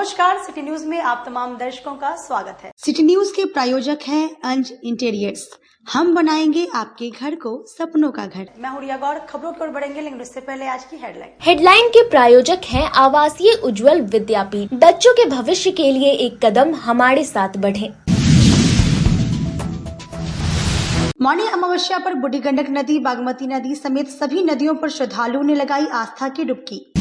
नमस्कार, city news में आप तमाम दर्शकों का स्वागत है। सिटी न्यूज के प्रायोजक हैं अंज इंटीरियर्स। हम बनाएंगे आपके घर को सपनों का घर। मैं हूँ रिया गौर। खबरों की ओर बढ़ेंगे, लेकिन उससे पहले आज की हेडलाइन के प्रायोजक हैं आवासीय उज्जवल विद्यापीठ। बच्चों के भविष्य के लिए एक कदम हमारे साथ बढ़े। मौनी अमावस्या पर बूढ़ी गंडक नदी, बागमती नदी समेत सभी नदियों पर श्रद्धालुओं ने लगाई आस्था की डुबकी।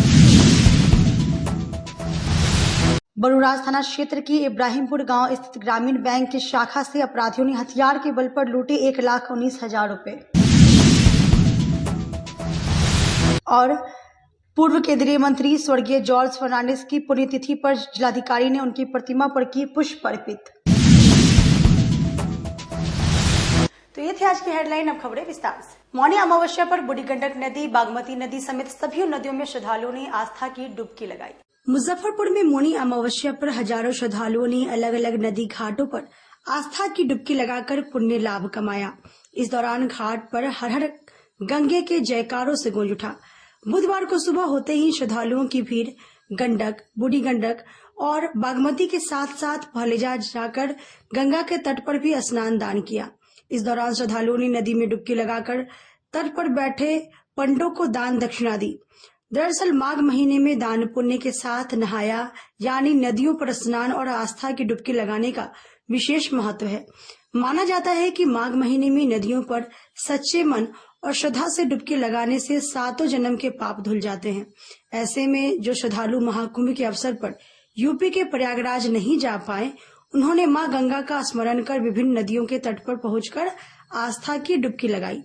बरूराज थाना क्षेत्र के इब्राहिमपुर गांव स्थित ग्रामीण बैंक की शाखा से अपराधियों ने हथियार के बल पर लूटे 1,19,000 रुपए। और पूर्व केंद्रीय मंत्री स्वर्गीय जॉर्ज फर्नांडिस की पुण्यतिथि पर जिलाधिकारी ने उनकी प्रतिमा पर की पुष्प अर्पित। तो ये थी आज की हेडलाइन। अब खबरें विस्तार से। मौनी अमावस्या पर बूढ़ी गंडक नदी, बागमती नदी समेत सभी नदियों में श्रद्धालुओं ने आस्था की डुबकी लगाई। मुजफ्फरपुर में मौनी अमावस्या पर हजारों श्रद्धालुओं ने अलग अलग नदी घाटों पर आस्था की डुबकी लगाकर पुण्य लाभ कमाया। इस दौरान घाट पर हर हर गंगे के जयकारों से गूंज उठा। बुधवार को सुबह होते ही श्रद्धालुओं की भीड़ गंडक, बूढ़ी गंडक और बागमती के साथ साथ पहलेजा जाकर गंगा के तट पर भी स्नान दान किया। इस दौरान श्रद्धालुओं ने नदी में डुबकी लगाकर तट पर बैठे पंडों को दान दक्षिणा दी। दरअसल माघ महीने में दान पुण्य के साथ नहाया यानी नदियों पर स्नान और आस्था की डुबकी लगाने का विशेष महत्व है। माना जाता है कि माघ महीने में नदियों पर सच्चे मन और श्रद्धा से डुबकी लगाने से 7 जन्म के पाप धुल जाते हैं। ऐसे में जो श्रद्धालु महाकुंभ के अवसर पर यूपी के प्रयागराज नहीं जा पाए, उन्होंने मां गंगा का स्मरण कर विभिन्न नदियों के तट पर पहुंचकर आस्था की डुबकी लगाई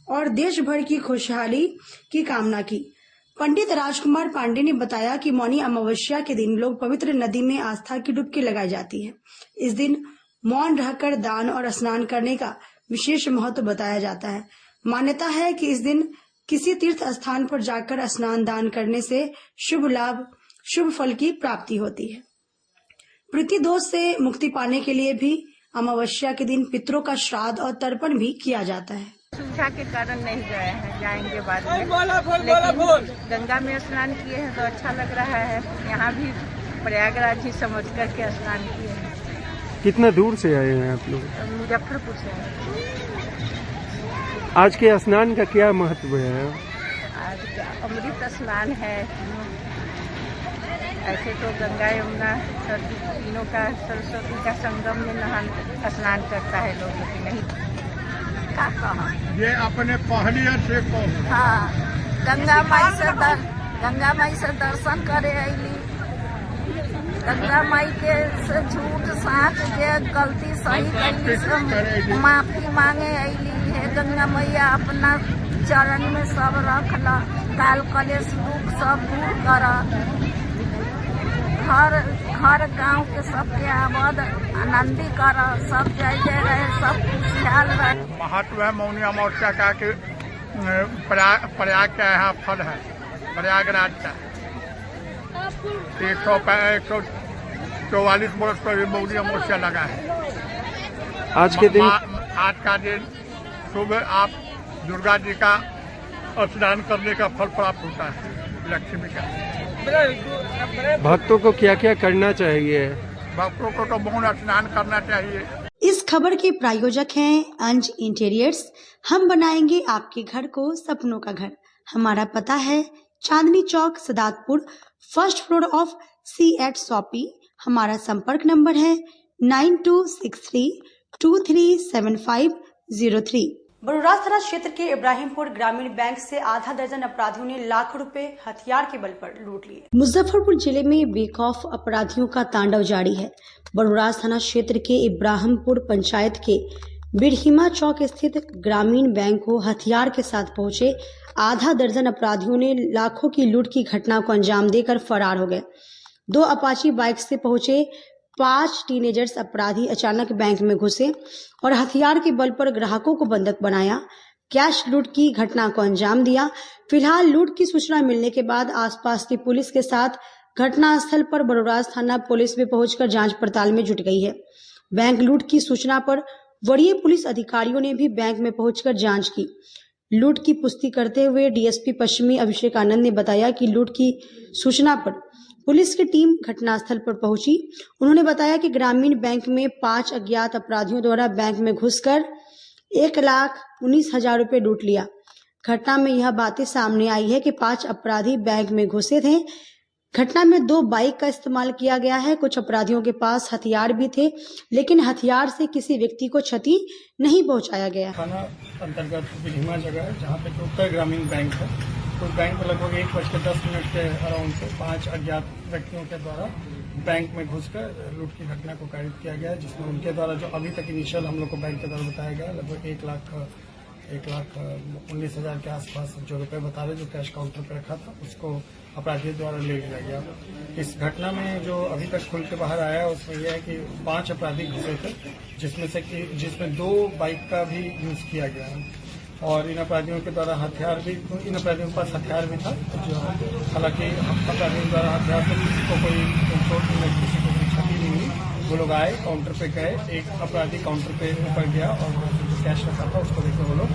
और देश भर की खुशहाली की कामना की। पंडित राजकुमार पांडे ने बताया कि मौनी अमावस्या के दिन लोग पवित्र नदी में आस्था की डुबकी लगाई जाती है। इस दिन मौन रहकर दान और स्नान करने का विशेष महत्व बताया जाता है। मान्यता है कि इस दिन किसी तीर्थ स्थान पर जाकर स्नान दान करने से शुभ लाभ, शुभ फल की प्राप्ति होती है। प्रीति दोष से मुक्ति पाने के लिए भी अमावस्या के दिन पितरों का श्राद्ध और तर्पण भी किया जाता है। सुविधा के कारण नहीं गए हैं, जाएंगे बाद में। लेकिन गंगा में स्नान किए हैं तो अच्छा लग रहा है। यहाँ भी प्रयागराज ही समझ करके स्नान किए हैं। कितना दूर से आए हैं आप लोग? मुजफ्फरपुर से आए। आज के स्नान का क्या महत्व है? आज अमृत स्नान है। ऐसे तो गंगा यमुना तीनों का, सरस्वती का संगम में स्नान करता है लोग, लेकिन नहीं ये अपने पहलिया से को। हाँ, गंगा माई से दर्शन करे अली। गंगा माई के से झूठ साँच के गलती सही कैली से माफी मांगे अली है। गंगा मैया अपना चरण में सब रखला, काल कलेश दुख सब दूर कर। हर गांव के सबके आबाद आनंदी कर, सब जय जय रहे, सब खुशहाल रहे। महत्व है मौनी अमावस्या का कि प्रयाग का यहाँ फल है, प्रयागराज का 144 वर्ष पर मौनी अमावस्या लगा है। आज के दिन, आज का दिन शुभ, आप दुर्गा जी का स्नान करने का फल प्राप्त होता है, लक्ष्मी का। भक्तों को क्या क्या करना चाहिए? भक्तों को तो मौन स्नान करना चाहिए। इस खबर के प्रायोजक हैं अंज इंटीरियर्स। हम बनाएंगे आपके घर को सपनों का घर। हमारा पता है Chandni Chowk, Sadatpur, first floor of C@ shoppe. हमारा संपर्क नंबर है 9263237503। बरूराज थाना क्षेत्र के इब्राहिमपुर ग्रामीण बैंक से आधा दर्जन अपराधियों ने लाखों रुपए हथियार के बल पर लूट लिए। मुजफ्फरपुर जिले में बेखौफ अपराधियों का तांडव जारी है। बरूराज थाना क्षेत्र के इब्राहिमपुर पंचायत के बिरहिमा चौक स्थित ग्रामीण बैंक को हथियार के साथ पहुंचे आधा दर्जन अपराधियों ने लाखों की लूट की घटना को अंजाम देकर फरार हो गए। 2 अपाची बाइक से पहुंचे 5 टीनेजर्स अपराधी अचानक बैंक में घुसे और हथियार के बल पर ग्राहकों को बंधक बनाया, कैश लूट की घटना को अंजाम दिया। फिलहाल लूट की सूचना मिलने के बाद आसपास की पुलिस के साथ घटनास्थल पर बरूराज थाना पुलिस भी पहुंचकर जांच पड़ताल में जुट गई है। बैंक लूट की सूचना पर वरीय पुलिस अधिकारियों ने भी बैंक में पहुंचकर जांच की। लूट की पुष्टि करते हुए डीएसपी पश्चिमी अभिषेक आनंद ने बताया कि लूट की सूचना पर पुलिस की टीम घटनास्थल पर पहुंची। उन्होंने बताया कि ग्रामीण बैंक में 5 अज्ञात अपराधियों द्वारा बैंक में घुसकर 1,19,000 रुपए लूट लिया। घटना में यह बातें सामने आई है कि 5 अपराधी बैंक में घुसे थे। घटना में 2 बाइक का इस्तेमाल किया गया है। कुछ अपराधियों के पास हथियार भी थे, लेकिन हथियार से किसी व्यक्ति को क्षति नहीं पहुंचाया गया। थाना अंतर्गत बिल्हिमा जगह है जहाँ पे उत्तर ग्रामीण बैंक है। तो बैंक में लगभग 1:10 के अराउंड से 5 अज्ञात व्यक्तियों के द्वारा बैंक में घुसकर लूट की घटना को कारित किया गया है, जिसमें उनके द्वारा जो अभी तक इनिशियल हम लोग को बैंक के द्वारा बताया गया लगभग 1,19,000 के आसपास जो रुपए बता रहे जो कैश काउंटर पर रखा था उसको अपराधियों द्वारा ले लिया गया। इस घटना में जो अभी तक खुल के बाहर आया उसमें यह है कि 5 अपराधी घुसे थे, जिसमें 2 बाइक का भी यूज किया गया है और इन अपराधियों के द्वारा इन अपराधियों के पास हथियार भी था। जो हालांकि अपराधियों द्वारा हथियार से किसी को कोई चोट नहीं, किसी को कोई क्षति नहीं हुई। वो लोग आए, काउंटर पे गए, एक अपराधी काउंटर पे ऊपर गया और कैश रखा था उसको देखकर वो लोग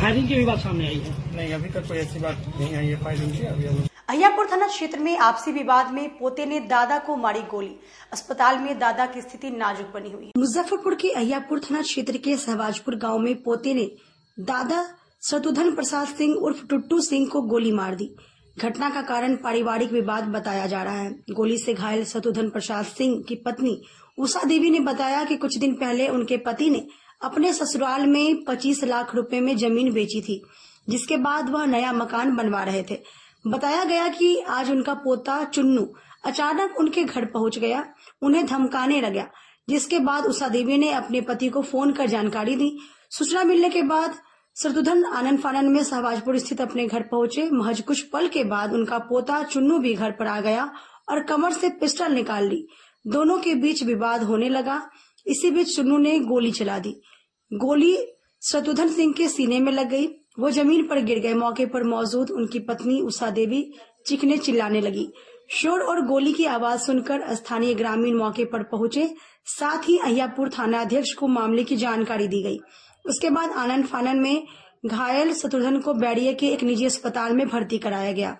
फायरिंग की भी बात सामने आई है? नहीं, अभी तक कोई ऐसी बात नहीं आई है फायरिंग की। अभी अहियापुर थाना क्षेत्र में आपसी विवाद में पोते ने दादा को मारी गोली। अस्पताल में दादा की स्थिति नाजुक बनी हुई है। मुजफ्फरपुर के अहियापुर थाना क्षेत्र के सहवाजपुर गांव में पोते ने दादा शत्रुघ्न प्रसाद सिंह उर्फ टुट्टू सिंह को गोली मार दी। घटना का कारण पारिवारिक विवाद बताया जा रहा है। गोली से घायल शत्रुघ्न प्रसाद सिंह की पत्नी उषा देवी ने बताया कि कुछ दिन पहले उनके पति ने अपने ससुराल में 25 लाख रुपए में जमीन बेची थी, जिसके बाद वह नया मकान बनवा रहे थे। बताया गया कि आज उनका पोता चुन्नू अचानक उनके घर पहुंच गया, उन्हें धमकाने लगा, जिसके बाद उषा देवी ने अपने पति को फोन कर जानकारी दी। सूचना मिलने के बाद शत्रुघ्न आनन फानन में सहवाजपुर स्थित अपने घर पहुंचे। महज कुछ पल के बाद उनका पोता चुन्नू भी घर पर आ गया और कमर से पिस्टल निकाल ली। दोनों के बीच विवाद होने लगा। इसी बीच चुन्नू ने गोली चला दी। गोली शत्रुघ्न सिंह के सीने में लग गई। वो जमीन पर गिर गए। मौके पर मौजूद उनकी पत्नी उषा देवी चीखने चिल्लाने लगी। शोर और गोली की आवाज सुनकर स्थानीय ग्रामीण मौके पर पहुंचे। साथ ही अहियापुर थाना अध्यक्ष को मामले की जानकारी दी गई। उसके बाद आनन फानन में घायल शत्रुघ्न को बैरिया के एक निजी अस्पताल में भर्ती कराया गया,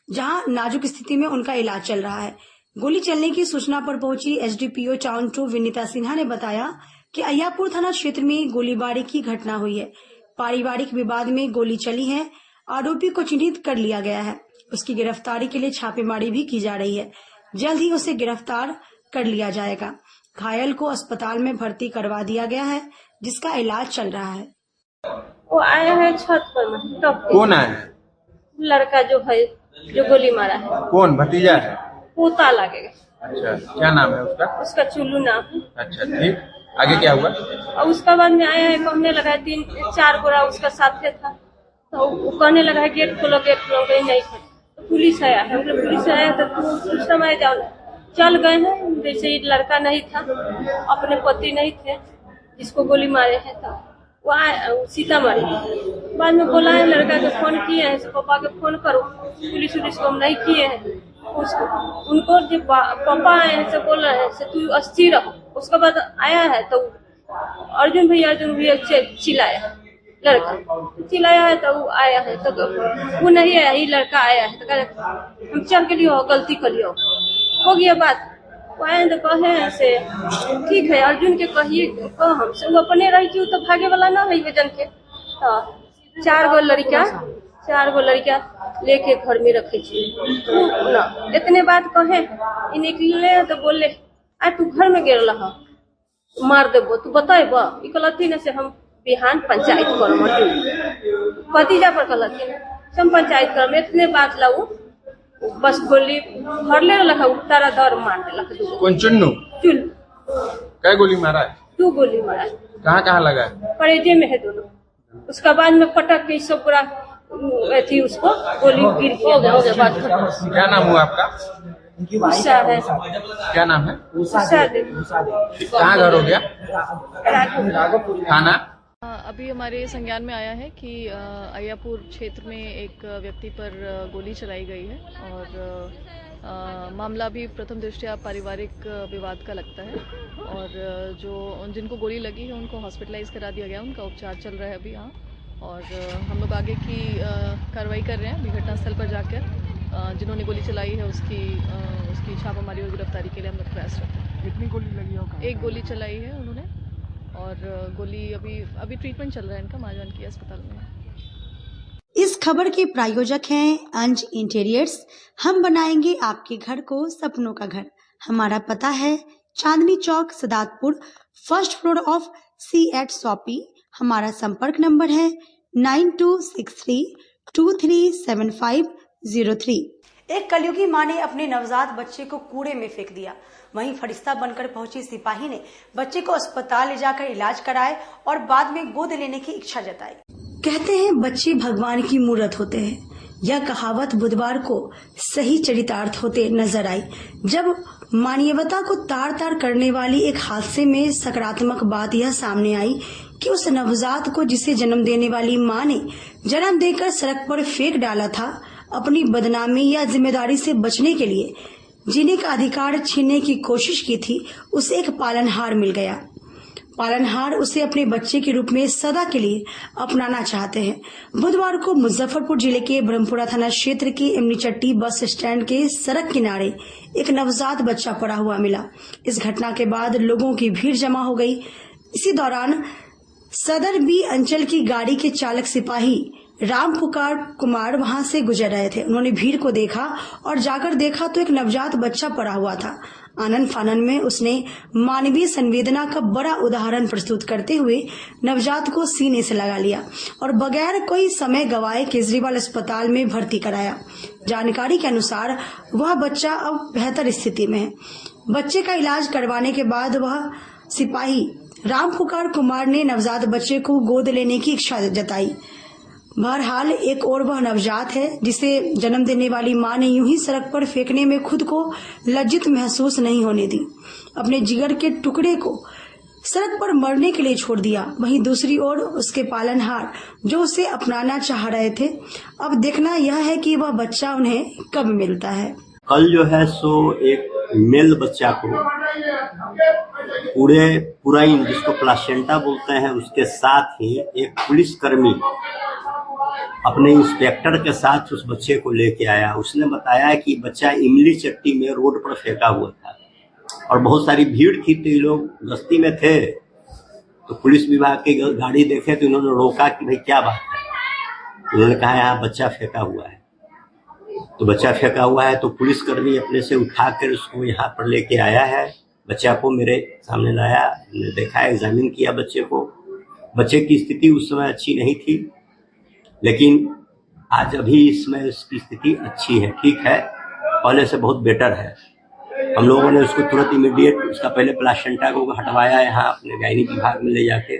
जहां नाजुक स्थिति में उनका इलाज चल रहा है। गोली चलने की सूचना पर पहुंची एसडीपीओ टाउन 2 विनीता सिन्हा ने बताया कि अहियापुर थाना क्षेत्र में गोलीबारी की घटना हुई है। पारिवारिक विवाद में गोली चली है। आरोपी को चिन्हित कर लिया गया है। उसकी गिरफ्तारी के लिए छापेमारी भी की जा रही है। जल्द ही उसे गिरफ्तार कर लिया जाएगा। घायल को अस्पताल में भर्ती करवा दिया गया है, जिसका इलाज चल रहा है। वो आया है छत पर। कौन आया है? लड़का जो है जो गोली मारा है। कौन भतीजा है? पोता लगेगा। अच्छा, क्या नाम है उसका? उसका चुल्लू नाम है। अच्छा, ठीक। आगे क्या हुआ? और उसका बाद में आया है, कहने लगा 3-4 गोरा उसका साथे था, तो वो कहने लगा गेट खोलो कहीं नहीं खोलो। तो पुलिस आया है। पुलिस आया तो उस समय चल गए हैं। जैसे ही लड़का नहीं था, अपने पति नहीं थे जिसको गोली मारे हैं, तो वो सीतामढ़ी बाद में बोला है लड़का के फोन किए हैं, पापा के फोन करो। पुलिस को हम नहीं किए हैं। उनको जो पापा आए हैं से बोल रहे हैं से तू अस्थिर रहो। उसके बाद आया है तो अर्जुन भैया चिल्लाया, लड़का चिल्लाया है तो वो आया है, तो वो नहीं आया, ही लड़का आया है। तो हम चल के लियो, गलती कर लियो, हो गया बात। वो आए तो कहे से ठीक है अर्जुन के कहिए, कह हमसे वो अपने रही थी तो भागे वाला ना है जन के। तो 4 गो लड़का लेके घर में रखे ना। इतने बात कहे निकले तो बोले आ तू घर में गिर रहा मार देबो, तू बताएब। कहलथी न से हम बिहान पंचायत करम, भतीजा पर कहलथी हम पंचायत करम। इतने बात लाऊ बस गोली भरले लखा तारा दर मार देलक। कौन? चुन्नू? क्या गोली मारा है? 2 गोली मारा है। कहाँ लगा है? परेजे में है दोनों। उसका बाद में पटक के सब पूरा थी, उसको गोली गिर गया। क्या नाम हुआ आपका? उषा है। क्या नाम है? उषा देवी। कहाँ घर हो गया? थाना? अभी हमारे संज्ञान में आया है कि अहियापुर क्षेत्र में एक व्यक्ति पर गोली चलाई गई है और मामला भी प्रथम दृष्टया पारिवारिक विवाद का लगता है। और जो जिनको गोली लगी है उनको हॉस्पिटलाइज करा दिया गया, उनका उपचार चल रहा है अभी यहाँ। और हम लोग आगे की कार्रवाई कर रहे हैं अभी घटनास्थल पर जाकर। जिन्होंने गोली चलाई है उसकी छापामारी और गिरफ्तारी के लिए हम लोग प्रयास करते हैं। कितनी गोली लगी होगा? एक गोली चलाई है उन्होंने और गोली अभी ट्रीटमेंट चल रहा है इनका माजवान अस्पताल में। इस खबर के प्रायोजक हैं अंज इंटीरियर्स। हम बनाएंगे आपके घर को सपनों का घर। हमारा पता है Chandni Chowk, Sadatpur, first floor of C@ shoppe. हमारा संपर्क नंबर है 9263237503। एक कलयुगी मां ने अपने नवजात बच्चे को कूड़े में फेंक दिया। वहीं फरिश्ता बनकर पहुंची सिपाही ने बच्चे को अस्पताल ले जाकर इलाज कराए और बाद में गोद लेने की इच्छा जताई। कहते हैं बच्चे भगवान की मूरत होते हैं। यह कहावत बुधवार को सही चरितार्थ होते नजर आई, जब मानवीयता को तार तार करने वाली एक हादसे में सकारात्मक बात यह सामने आई कि उस नवजात को जिसे जन्म देने वाली मां ने जन्म देकर सड़क पर फेंक डाला था, अपनी बदनामी या जिम्मेदारी से बचने के लिए जीने का अधिकार छीनने की कोशिश की थी, उसे एक पालनहार मिल गया। पालनहार उसे अपने बच्चे के रूप में सदा के लिए अपनाना चाहते हैं। बुधवार को मुजफ्फरपुर जिले के ब्रह्मपुरा थाना क्षेत्र के इमली चट्टी बस स्टैंड के सड़क किनारे एक नवजात बच्चा पड़ा हुआ मिला। इस घटना के बाद लोगों की भीड़ जमा हो गई। इसी दौरान सदर बी अंचल की गाड़ी के चालक सिपाही राम पुकार कुमार वहां से गुजर रहे थे। उन्होंने भीड़ को देखा और जाकर देखा तो एक नवजात बच्चा पड़ा हुआ था। आनन फानन में उसने मानवीय संवेदना का बड़ा उदाहरण प्रस्तुत करते हुए नवजात को सीने से लगा लिया और बगैर कोई समय गवाए केजरीवाल अस्पताल में भर्ती कराया। जानकारी के अनुसार वह बच्चा अब बेहतर स्थिति में है। बच्चे का इलाज करवाने के बाद वह सिपाही राम पुकार कुमार ने नवजात बच्चे को गोद लेने की इच्छा जताई। बहरहाल एक और वह नवजात है जिसे जन्म देने वाली मां ने यूं ही सड़क पर फेंकने में खुद को लज्जित महसूस नहीं होने दी। अपने जिगर के टुकड़े को सड़क पर मरने के लिए छोड़ दिया। वहीं दूसरी ओर उसके पालनहार जो उसे अपनाना चाह रहे थे। अब देखना यह है कि वह बच्चा उन्हें कब मिलता है। कल जो है सो एक मेल बच्चा को पूरा जिसको प्लासेंटा बोलते हैं उसके साथ ही एक पुलिसकर्मी अपने इंस्पेक्टर के साथ उस बच्चे को लेके आया। उसने बताया कि बच्चा इमली चट्टी में रोड पर फेंका हुआ था और बहुत सारी भीड़ थी, तो ये लोग गश्ती में थे। तो पुलिस विभाग की गाड़ी देखे तो इन्होंने रोका कि भाई क्या बात है। उन्होंने कहा यहाँ बच्चा फेंका हुआ है। तो बच्चा फेंका हुआ है तो पुलिसकर्मी अपने से उठाकर उसको यहाँ पर लेके आया है। बच्चा को मेरे सामने लाया, मैंने देखा, एग्जामिन किया बच्चे को। बच्चे की स्थिति उस समय अच्छी नहीं थी, लेकिन आज अभी इसमें उसकी स्थिति अच्छी है, ठीक है, पहले से बहुत बेटर है। हम लोगों ने उसको तुरंत इमीडिएट उसका पहले प्लासेंटा को हटवाया यहाँ अपने गायनिक विभाग में ले जाके,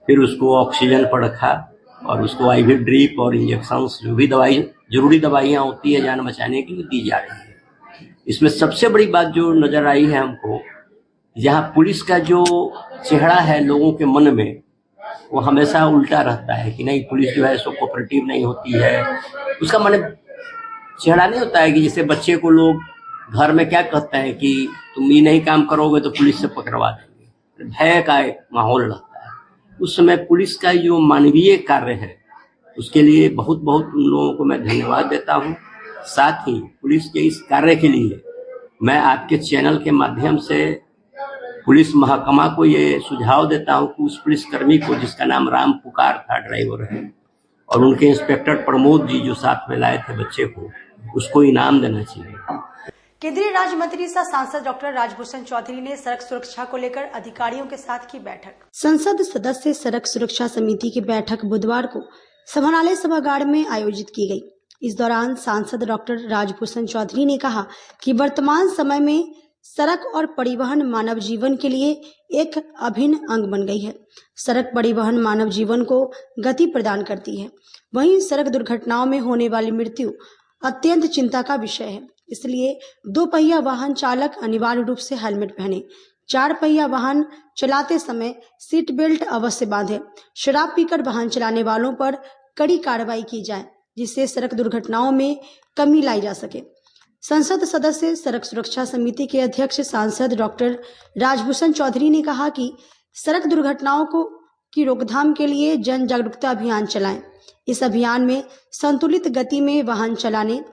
फिर उसको ऑक्सीजन पर रखा और उसको आईवी ड्रिप और इंजेक्शन जो भी जरूरी दवाइयाँ होती है जान बचाने के लिए दी जा रही है। इसमें सबसे बड़ी बात जो नजर आई है हमको, जहाँ पुलिस का जो चेहरा है लोगों के मन में वो हमेशा उल्टा रहता है कि नहीं पुलिस जो है सो कोऑपरेटिव नहीं होती है। उसका मन चेहरा नहीं होता है कि जैसे बच्चे को लोग घर में क्या कहते हैं कि तुम ये नहीं काम करोगे तो पुलिस से पकड़वा देंगे, भय का एक माहौल रहता है। उस समय पुलिस का जो मानवीय कार्य है उसके लिए बहुत बहुत उन लोगों को मैं धन्यवाद देता हूँ। साथ ही पुलिस के इस कार्य के लिए मैं आपके चैनल के माध्यम से पुलिस महकमा को ये सुझाव देता हूँ कि उस पुलिसकर्मी को जिसका नाम राम पुकार था, ड्राइवर है, और उनके इंस्पेक्टर प्रमोद जी जो साथ में लाए थे बच्चे को, उसको इनाम देना चाहिए। केंद्रीय राज्य मंत्री सह सांसद डॉक्टर राजभूषण चौधरी ने सड़क सुरक्षा को लेकर अधिकारियों के साथ की बैठक। संसद सदस्य सड़क सुरक्षा समिति की बैठक बुधवार को समाहरणालय सभागार में आयोजित की गई। इस दौरान सांसद डॉक्टर राजभूषण चौधरी ने कहा कि वर्तमान समय में सड़क और परिवहन मानव जीवन के लिए एक अभिन्न अंग बन गई है। सड़क परिवहन मानव जीवन को गति प्रदान करती है। वहीं सड़क दुर्घटनाओं में होने वाली मृत्यु अत्यंत चिंता का विषय है। इसलिए 2 पहिया वाहन चालक अनिवार्य रूप से हेलमेट पहने, 4 पहिया वाहन चलाते समय सीट बेल्ट अवश्य बांधे, शराब पीकर वाहन चलाने वालों पर कड़ी कार्रवाई की जाए जिससे सड़क दुर्घटनाओं में कमी लाई जा सके। संसद सदस्य सड़क सुरक्षा समिति के अध्यक्ष सांसद डॉक्टर राजभूषण चौधरी ने कहा कि सड़क दुर्घटनाओं की रोकथाम के लिए जन जागरूकता अभियान चलाएं। इस अभियान में संतुलित गति में वाहन चलाने,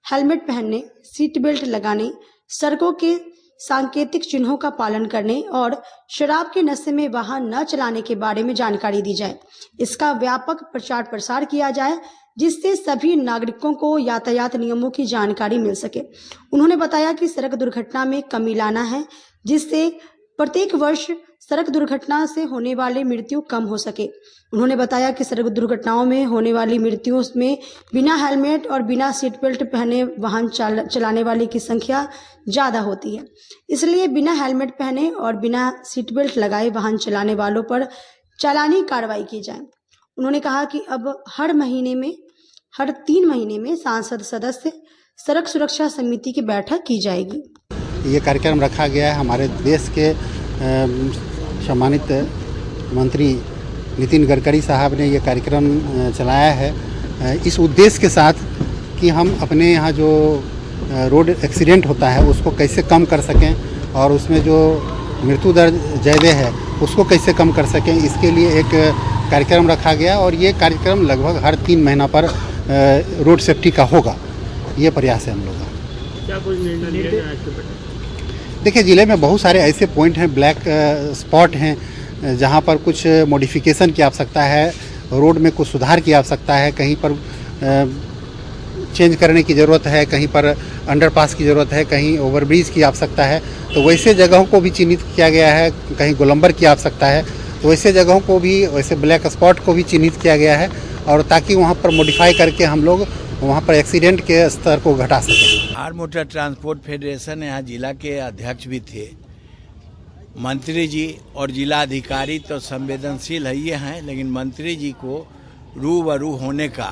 हेलमेट पहनने, सीट बेल्ट लगाने, सड़कों के सांकेतिक चिन्हों का पालन करने और शराब के नशे में वाहन न चलाने के बारे में जानकारी दी जाए। इसका व्यापक प्रचार प्रसार किया जाए जिससे सभी नागरिकों को यातायात नियमों की जानकारी मिल सके। उन्होंने बताया कि सड़क दुर्घटना में कमी लाना है जिससे प्रत्येक वर्ष सड़क दुर्घटना से होने वाली मृत्यु कम हो सके। उन्होंने बताया कि सड़क दुर्घटनाओं में होने वाली मृत्युओं में बिना हेलमेट और बिना सीट बेल्ट पहने वाहन चलाने वाले की संख्या ज्यादा होती है, इसलिए बिना हेलमेट पहने और बिना सीट बेल्ट लगाए वाहन चलाने वालों पर चालानी कार्रवाई की जाए। उन्होंने कहा कि अब हर 3 महीने में सांसद सदस्य सड़क सुरक्षा समिति की बैठक की जाएगी। ये कार्यक्रम रखा गया है हमारे देश के सम्मानित मंत्री नितिन गडकरी साहब ने ये कार्यक्रम चलाया है इस उद्देश्य के साथ कि हम अपने यहाँ जो रोड एक्सीडेंट होता है उसको कैसे कम कर सकें और उसमें जो मृत्यु दर ज़्यादा है उसको कैसे कम कर सकें, इसके लिए एक कार्यक्रम रखा गया और ये कार्यक्रम लगभग हर 3 महीना पर रोड सेफ्टी का होगा। ये प्रयास है हम लोग का। क्या कुछ निर्णय लिया गया है? देखिए, ज़िले में बहुत सारे ऐसे पॉइंट हैं, ब्लैक स्पॉट हैं जहाँ पर कुछ मॉडिफिकेशन की आवश्यकता है, रोड में कुछ सुधार की आवश्यकता है, कहीं पर चेंज करने की ज़रूरत है, कहीं पर अंडरपास की ज़रूरत है, कहीं ओवरब्रिज की आवश्यकता है। तो वैसे जगहों को भी चिन्हित किया गया है, कहीं गोलंबर की आवश्यकता है, तो वैसे जगहों को भी, वैसे ब्लैक स्पॉट को भी चिन्हित किया गया है और ताकि वहाँ पर मॉडिफाई करके हम लोग वहाँ पर एक्सीडेंट के स्तर को घटा सकें। बिहार मोटर ट्रांसपोर्ट फेडरेशन यहाँ जिला के अध्यक्ष भी थे। मंत्री जी और जिला अधिकारी तो संवेदनशील ही हैं, लेकिन मंत्री जी को रूबरू होने का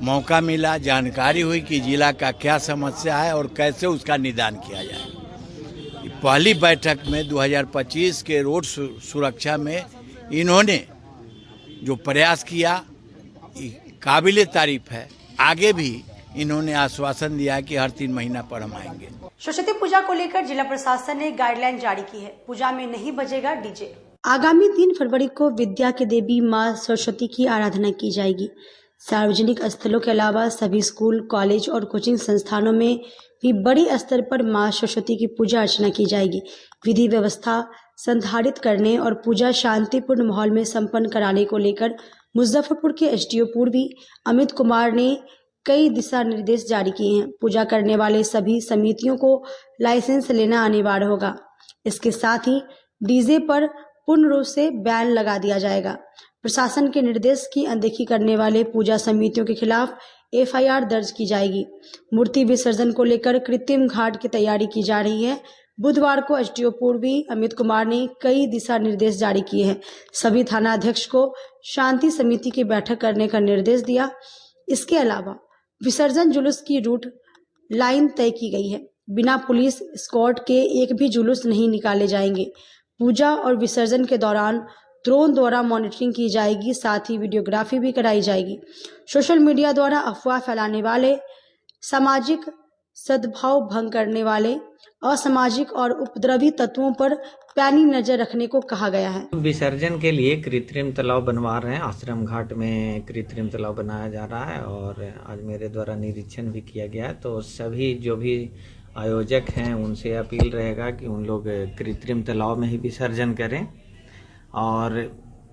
मौका मिला, जानकारी हुई कि जिला का क्या समस्या है और कैसे उसका निदान किया जाए। पहली बैठक में 2025 के रोड सुरक्षा में इन्होंने जो प्रयास किया काबिले तारीफ है। आगे भी इन्होंने आश्वासन दिया कि हर 3 महीना पर हम आएंगे। सरस्वती पूजा को लेकर जिला प्रशासन ने गाइडलाइन जारी की है। पूजा में नहीं बजेगा डीजे। आगामी 3 फरवरी को विद्या के देवी मां सरस्वती की आराधना की जाएगी। सार्वजनिक स्थलों के अलावा सभी स्कूल, कॉलेज और कोचिंग संस्थानों में भी बड़ी स्तर पर मां सरस्वती की पूजा अर्चना की जाएगी। विधि व्यवस्था संधारित करने और पूजा शांतिपूर्ण माहौल में संपन्न कराने को लेकर मुजफ्फरपुर के एसडीओ पूर्वी अमित कुमार ने कई दिशा निर्देश जारी किए हैं। पूजा करने वाले सभी समितियों को लाइसेंस लेना अनिवार्य होगा। इसके साथ ही डीजे पर पूर्ण रूप से बैन लगा दिया जाएगा। प्रशासन के निर्देश की अनदेखी करने वाले पूजा समितियों के खिलाफ एफआईआर दर्ज की जाएगी। मूर्ति विसर्जन को लेकर कृत्रिम घाट की तैयारी की जा रही है। बुधवार को एसडीओ पूर्वी अमित कुमार ने कई दिशा निर्देश जारी किए हैं। सभी थाना अध्यक्ष को शांति समिति की बैठक करने का निर्देश दिया। इसके अलावा विसर्जन जुलूस की रूट लाइन तय की गई है। बिना पुलिस स्कॉट के एक भी जुलूस नहीं निकाले जाएंगे। पूजा और विसर्जन के दौरान ड्रोन द्वारा मॉनिटरिंग की जाएगी, साथ ही वीडियोग्राफी भी कराई जाएगी। सोशल मीडिया द्वारा अफवाह फैलाने वाले, सामाजिक सद्भाव भंग करने वाले, असामाजिक और उपद्रवी तत्वों पर पैनी नजर रखने को कहा गया है। विसर्जन के लिए कृत्रिम तालाब बनवा रहे हैं। आश्रम घाट में कृत्रिम तालाब बनाया जा रहा है और आज मेरे द्वारा निरीक्षण भी किया गया है। तो सभी जो भी आयोजक हैं उनसे अपील रहेगा कि उन लोग कृत्रिम तालाब में ही विसर्जन करें और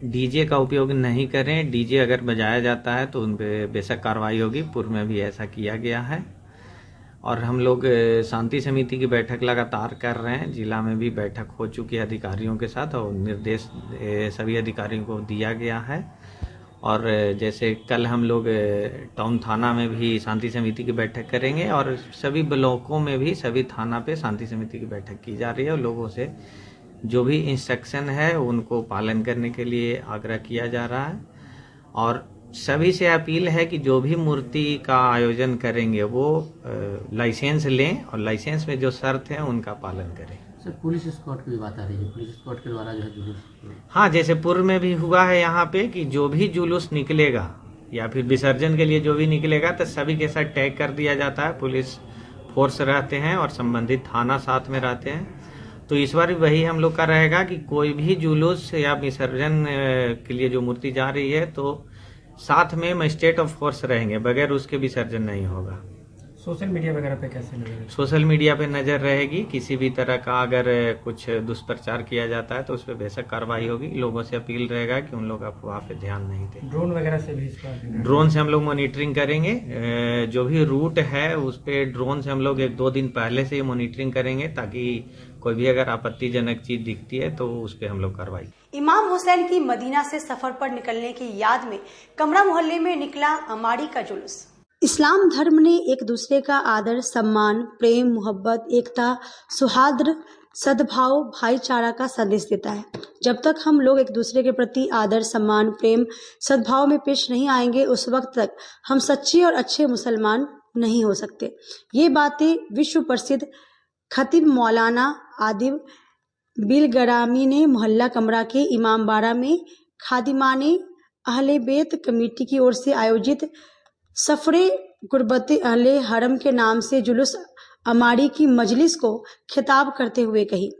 डीजे का उपयोग नहीं करें। डीजे अगर बजाया जाता है तो उन पर बेशक कार्रवाई होगी। पूर्व में भी ऐसा किया गया है और हम लोग शांति समिति की बैठक लगातार कर रहे हैं। जिला में भी बैठक हो चुकी है अधिकारियों के साथ और निर्देश सभी अधिकारियों को दिया गया है। और जैसे कल हम लोग टाउन थाना में भी शांति समिति की बैठक करेंगे और सभी ब्लॉकों में भी सभी थाना पे शांति समिति की बैठक की जा रही है और लोगों से जो भी इंस्ट्रक्शन है उनको पालन करने के लिए आग्रह किया जा रहा है। और सभी से अपील है कि जो भी मूर्ति का आयोजन करेंगे वो लाइसेंस लें और लाइसेंस में जो शर्त है उनका पालन करें। सर, पुलिस स्क्वाड की भी बात आ रही है। पुलिस स्क्वाड के द्वारा जो है जुलूस, हाँ, जैसे पूर्व में भी हुआ है यहाँ पे कि जो भी जुलूस निकलेगा या फिर विसर्जन के लिए जो भी निकलेगा तो सभी के साथ टैग कर दिया जाता है। पुलिस फोर्स रहते हैं और संबंधित थाना साथ में रहते हैं। तो इस बार वही हम लोग का रहेगा कि कोई भी जुलूस या विसर्जन के लिए जो मूर्ति जा रही है तो साथ में मजिस्ट्रेट ऑफ फोर्स रहेंगे, बगैर उसके विसर्जन नहीं होगा। सोशल मीडिया वगैरह पे कैसे नजर? सोशल मीडिया पे नजर रहेगी। किसी भी तरह का अगर कुछ दुष्प्रचार किया जाता है तो उस पर बेशक कार्रवाई होगी। लोगों से अपील रहेगा कि उन लोग अफवाह पे ध्यान नहीं दें। ड्रोन वगैरह से भी इस पर ड्रोन से हम लोग मॉनिटरिंग करेंगे। जो भी रूट है उस पे ड्रोन से हम लोग 1-2 दिन पहले से मॉनिटरिंग करेंगे, ताकि कोई भी अगर आपत्तिजनक चीज दिखती है तो उस पे हम लोग कार्रवाई। इमाम हुसैन की मदीना से सफर पर निकलने की याद में कमरा मोहल्ले में निकला अमाड़ी का जुलूस। इस्लाम धर्म ने एक दूसरे का आदर, सम्मान, प्रेम, मोहब्बत, एकता, सौहार्द, सद्भाव, भाईचारा का संदेश देता है। जब तक हम लोग एक दूसरे के प्रति आदर, सम्मान, प्रेम, सद्भाव में पेश नहीं आएंगे, उस वक्त तक हम सच्चे और अच्छे मुसलमान नहीं हो सकते। ये बातें विश्व प्रसिद्ध खतीब मौलाना आदिब बिलगरामी ने मोहल्ला कमरा के इमामबाड़ा में खादिमाने अहले बेत कमेटी की ओर से आयोजित सफरे गुरबत अहले हरम के नाम से जुलूस अमाड़ी की मजलिस को खिताब करते हुए कही।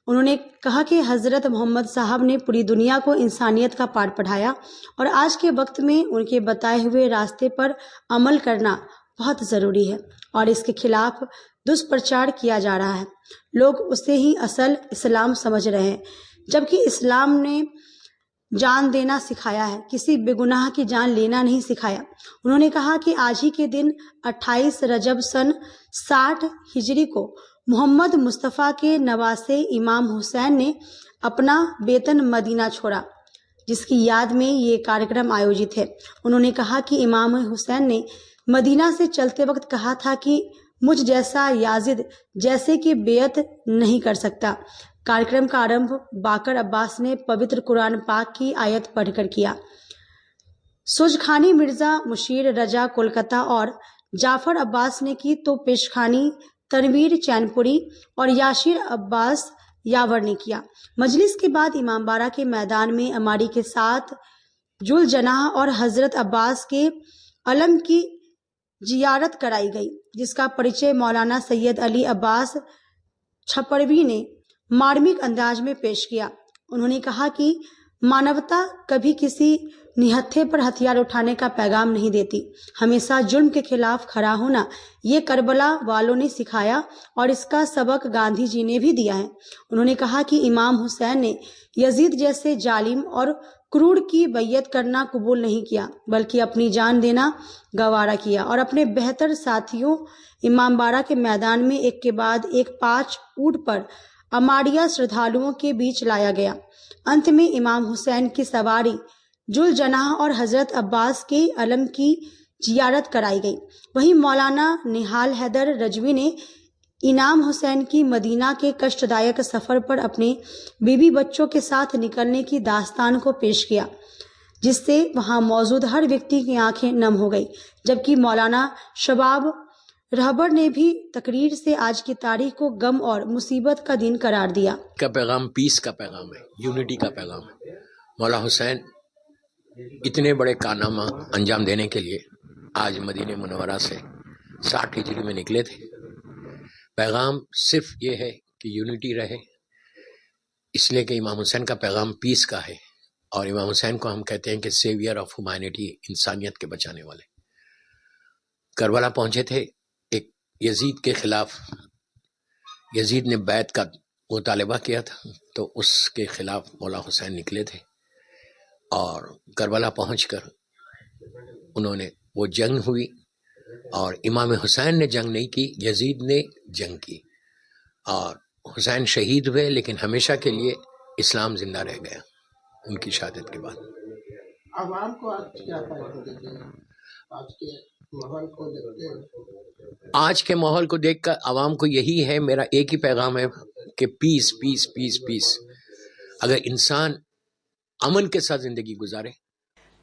उन्होंने कहा कि हजरत मोहम्मद साहब ने पूरी दुनिया को इंसानियत का पाठ पढ़ाया और आज के वक्त में उनके बताए हुए रास्ते पर अमल करना बहुत ज़रूरी है और इसके खिलाफ दुष्प्रचार किया जा रहा है। लोग उसे ही असल इस्लाम समझ रहे हैं, जबकि इस्लाम ने जान देना सिखाया है, किसी बेगुनाह की जान लेना नहीं सिखाया। उन्होंने कहा कि आज ही के दिन 28 रजब सन 60 हिजरी को मोहम्मद मुस्तफ़ा के नवासे इमाम हुसैन ने अपना वेतन मदीना छोड़ा, जिसकी याद में ये कार्यक्रम आयोजित है। उन्होंने कहा कि इमाम हुसैन ने मदीना से चलते वक्त कहा था कि मुझ जैसा याजिद जैसे कि बेअत नहीं कर सकता। कार्यक्रम का आरंभ बाकर अब्बास ने पवित्र कुरान पाक की आयत पढ़कर किया। सुजखानी मिर्जा मुशीर रजा कोलकाता और जाफर अब्बास ने की तो पेशखानी तनवीर चैनपुरी और याशिर अब्बास यावर ने किया। मजलिस के बाद इमामबाड़ा के मैदान में अमाड़ी के साथ जुल जनाह और हजरत अब्बास के अलम की जियारत कराई गई, जिसका परिचय मौलाना सैयद अली अब्बास छपरवी ने मार्मिक अंदाज में पेश किया। उन्होंने कहा कि मानवता कभी किसी निहत्थे पर हथियार उठाने का पैगाम नहीं देती, हमेशा जुल्म के खिलाफ खड़ा होना ये करबला वालों ने सिखाया और इसका सबक गांधी जी ने भी दिया है। उन्होंने कहा कि इमाम हुसैन ने यजीद जैसे जालिम और क्रूर की बैयत करना कबूल नहीं किया, बल्कि अपनी जान देना गवारा किया और अपने बेहतर साथियों इमामबाड़ा के मैदान में एक के बाद एक 5 ऊंट पर अमाड़िया श्रद्धालुओं के बीच लाया गया। अंत में इमाम हुसैन की सवारी जुल जनाह और हजरत अब्बास के अलम की जियारत कराई गई। वहीं मौलाना निहाल हैदर रजवी ने इमाम हुसैन की मदीना के कष्टदायक सफर पर अपने बीबी बच्चों के साथ निकलने की दास्तान को पेश किया, जिससे वहां मौजूद हर व्यक्ति की आंखें नम हो गई। जबकि मौलाना शबाब रहबर ने भी तकरीर से आज की तारीख को गम और मुसीबत का दिन करार दिया। का पैगाम पीस का पैगाम है, यूनिटी का पैगाम है। मौला हुसैन इतने बड़े कारनामा अंजाम देने के लिए आज मदीने मुनव्वरा से 60 हिजरी में निकले थे। पैगाम सिर्फ ये है कि यूनिटी रहे, इसलिए कि इमाम हुसैन का पैगाम पीस का है और इमाम हुसैन को हम कहते हैं कि सेवियर ऑफ ह्यूमैनिटी, इंसानियत के बचाने वाले। करबला पहुंचे थे एक यजीद के खिलाफ, यजीद ने बैत का मुतालबा किया था, तो उसके खिलाफ मौला हुसैन निकले थे और करबला पहुंचकर उन्होंने वो जंग हुई और इमाम हुसैन ने जंग नहीं की, यजीद ने जंग की और हुसैन शहीद हुए, लेकिन हमेशा के लिए इस्लाम जिंदा रह गया उनकी शहादत के बाद। आवाम को आज क्या पैगाम देते हैं? आज के माहौल को देखते हैं, आज के माहौल को देखकर आवाम को यही है, मेरा एक ही पैगाम है कि पीस पीस पीस पीस। अगर इंसान अमन के साथ जिंदगी गुजारे।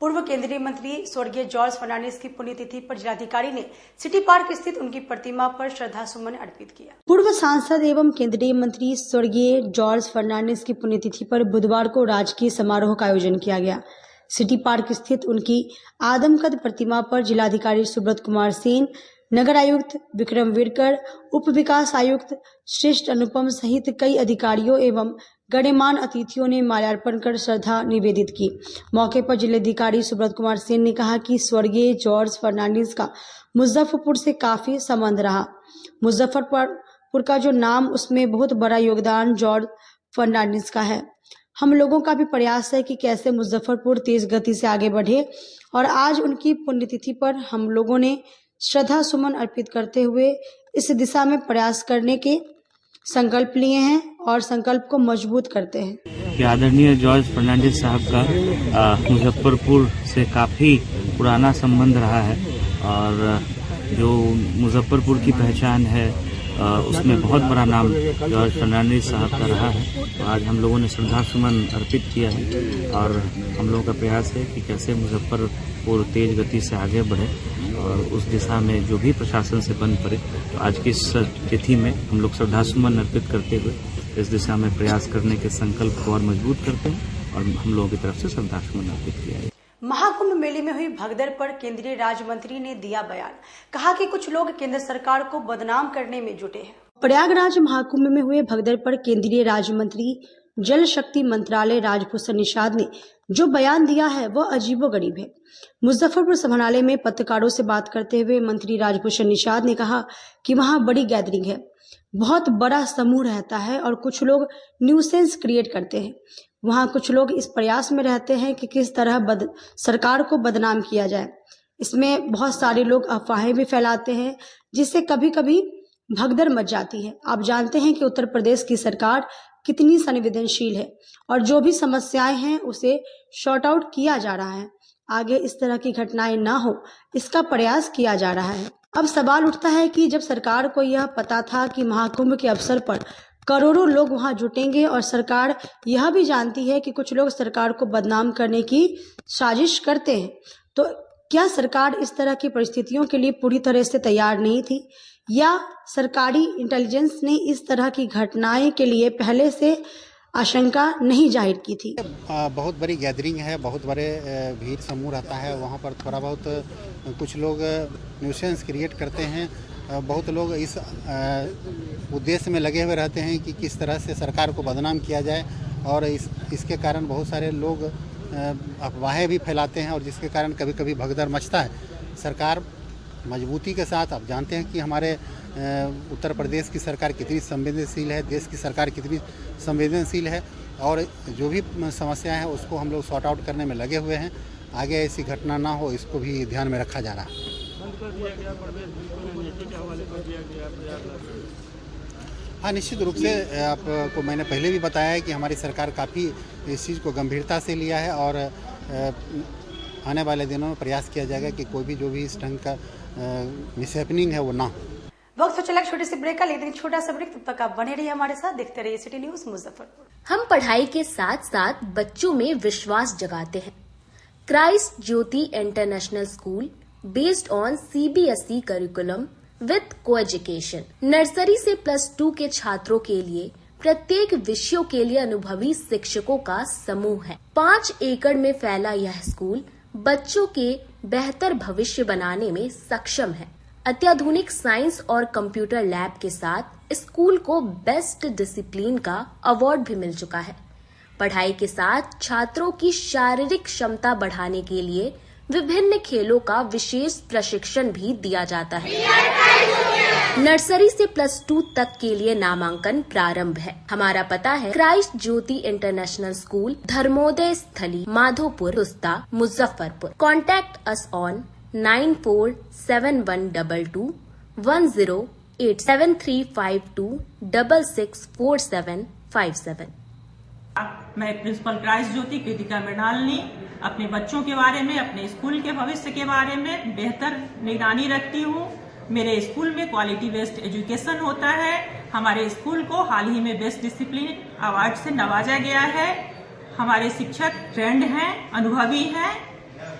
पूर्व केंद्रीय मंत्री स्वर्गीय जॉर्ज फर्नांडिस की पुण्यतिथि पर जिलाधिकारी ने सिटी पार्क स्थित उनकी प्रतिमा पर श्रद्धा सुमन अर्पित किया। पूर्व सांसद एवं केंद्रीय मंत्री स्वर्गीय जॉर्ज फर्नांडिस की पुण्यतिथि पर बुधवार को राजकीय समारोह का आयोजन किया गया। सिटी पार्क स्थित उनकी आदमकद प्रतिमा पर जिलाधिकारी सुब्रत कुमार सेन, नगर आयुक्त विक्रम विरकर, उप विकास आयुक्त श्रेष्ठ अनुपम सहित कई अधिकारियों एवं गणमान्य अतिथियों ने माल्यार्पण कर श्रद्धा निवेदित की। मौके पर जिलाधिकारी सुब्रत कुमार सेन ने कहा कि स्वर्गीय जॉर्ज फर्नांडिस का मुजफ्फरपुर से काफी संबंध रहा। मुजफ्फरपुर का जो नाम, उसमें बहुत बड़ा योगदान जॉर्ज फर्नांडिस का है। हम लोगों का भी प्रयास है कि कैसे मुजफ्फरपुर तेज गति से आगे बढ़े और आज उनकी पुण्यतिथि पर हम लोगों ने श्रद्धा सुमन अर्पित करते हुए इस दिशा में प्रयास करने के संकल्प लिए हैं और संकल्प को मजबूत करते हैं। कि आदरणीय जॉर्ज फर्नांडिस साहब का मुजफ्फरपुर से काफ़ी पुराना संबंध रहा है और जो मुजफ्फरपुर की पहचान है उसमें बहुत बड़ा नाम जॉर्ज फर्नांडिस साहब का रहा है। तो आज हम लोगों ने श्रद्धा सुमन अर्पित किया है और हम लोगों का प्रयास है कि कैसे मुजफ्फरपुर तेज गति से आगे बढ़े और उस दिशा में जो भी प्रशासन से बन पड़े। तो आज की इस तिथि में हम लोग श्रद्धा सुमन अर्पित करते हुए इस दिशा में प्रयास करने के संकल्प को और मजबूत करते हैं और हम लोगों की तरफ से श्रद्धा सुमन अर्पित किया है। महाकुंभ मेले में हुई भगदड़ पर केंद्रीय राज्य मंत्री ने दिया बयान। कहा कि कुछ लोग केंद्र सरकार को बदनाम करने में जुटे हैं। प्रयागराज महाकुंभ में हुए भगदड़ पर केंद्रीय राज्य मंत्री जल शक्ति मंत्रालय राजभूषण निषाद ने जो बयान दिया है वह अजीबोगरीब है। मुजफ्फरपुर समाहरणालय में पत्रकारों से बात करते हुए मंत्री राजभूषण निषाद ने कहा कि वहां बड़ी गैदरिंग है, बहुत बड़ा समूह रहता है और कुछ लोग न्यूसेंस क्रिएट करते हैं। वहां कुछ लोग इस प्रयास में रहते हैं कि किस तरह सरकार को बदनाम किया जाए। इसमें बहुत सारे लोग अफवाहें भी फैलाते हैं जिससे कभी कभी भगदड़ मच जाती है। आप जानते हैं कि उत्तर प्रदेश की सरकार कितनी संवेदनशील है और जो भी समस्याएं हैं उसे शॉर्ट आउट किया जा रहा है। आगे इस तरह की घटनाएं ना हो इसका प्रयास किया जा रहा है। अब सवाल उठता है कि जब सरकार को यह पता था कि महाकुंभ के अवसर पर करोड़ों लोग वहां जुटेंगे और सरकार यह भी जानती है कि कुछ लोग सरकार को बदनाम करने की साजिश करते हैं, तो क्या सरकार इस तरह की परिस्थितियों के लिए पूरी तरह से तैयार नहीं थी या सरकारी इंटेलिजेंस ने इस तरह की घटनाएं के लिए पहले से आशंका नहीं जाहिर की थी? बहुत बड़ी गैदरिंग है, बहुत बड़े भीड़ समूह रहता है। वहाँ पर थोड़ा बहुत कुछ लोग न्यूसेंस क्रिएट करते हैं। बहुत लोग इस उद्देश्य में लगे हुए रहते हैं कि किस तरह से सरकार को बदनाम किया जाए और इसके कारण बहुत सारे लोग अफवाहें भी फैलाते हैं और जिसके कारण कभी कभी भगदड़ मचता है। सरकार मजबूती के साथ, आप जानते हैं कि हमारे उत्तर प्रदेश की सरकार कितनी संवेदनशील है, देश की सरकार कितनी संवेदनशील है और जो भी समस्याएं हैं उसको हम लोग सॉर्ट आउट करने में लगे हुए हैं। आगे ऐसी घटना ना हो इसको भी ध्यान में रखा जा रहा है। हाँ, निश्चित रूप से आपको मैंने पहले भी बताया है कि हमारी सरकार काफ़ी इस चीज़ को गंभीरता से लिया है और आने वाले दिनों में प्रयास किया जाएगा कि कोई भी जो भी इस ढंग का मिसहैपनिंग है वो ना हो। वक्त तो चला छोटे से ब्रेक का, लेकिन छोटा सा ब्रेक, तब तक आप बने रहिए हमारे साथ, देखते रहिए सिटी न्यूज मुजफ्फरपुर। हम पढ़ाई के साथ साथ बच्चों में विश्वास जगाते हैं। Christ Jyoti international school based on CBSE curriculum with coeducation. Nursery से +2 के छात्रों के लिए प्रत्येक विषयों के लिए अनुभवी शिक्षकों का समूह है। 5 एकड़ में फैला यह स्कूल बच्चों के बेहतर भविष्य बनाने में सक्षम है। अत्याधुनिक साइंस और कंप्यूटर लैब के साथ स्कूल को बेस्ट डिसिप्लिन का अवार्ड भी मिल चुका है। पढ़ाई के साथ छात्रों की शारीरिक क्षमता बढ़ाने के लिए विभिन्न खेलों का विशेष प्रशिक्षण भी दिया जाता है। नर्सरी से +2 तक के लिए नामांकन प्रारंभ है। हमारा पता है Christ Jyoti international school, Dharmoday Sthali, Madhopur, Rusta, Muzaffarpur. Contact us on 9472108735264757। मैं प्रिंसिपल क्राइस्ट ज्योति कृतिका मृणालिनी अपने बच्चों के बारे में, अपने स्कूल के भविष्य के बारे में बेहतर निगरानी रखती हूँ। मेरे स्कूल में क्वालिटी बेस्ड एजुकेशन होता है। हमारे स्कूल को हाल ही में बेस्ट डिसिप्लिन अवार्ड से नवाजा गया है। हमारे शिक्षक ट्रेंड हैं, अनुभवी हैं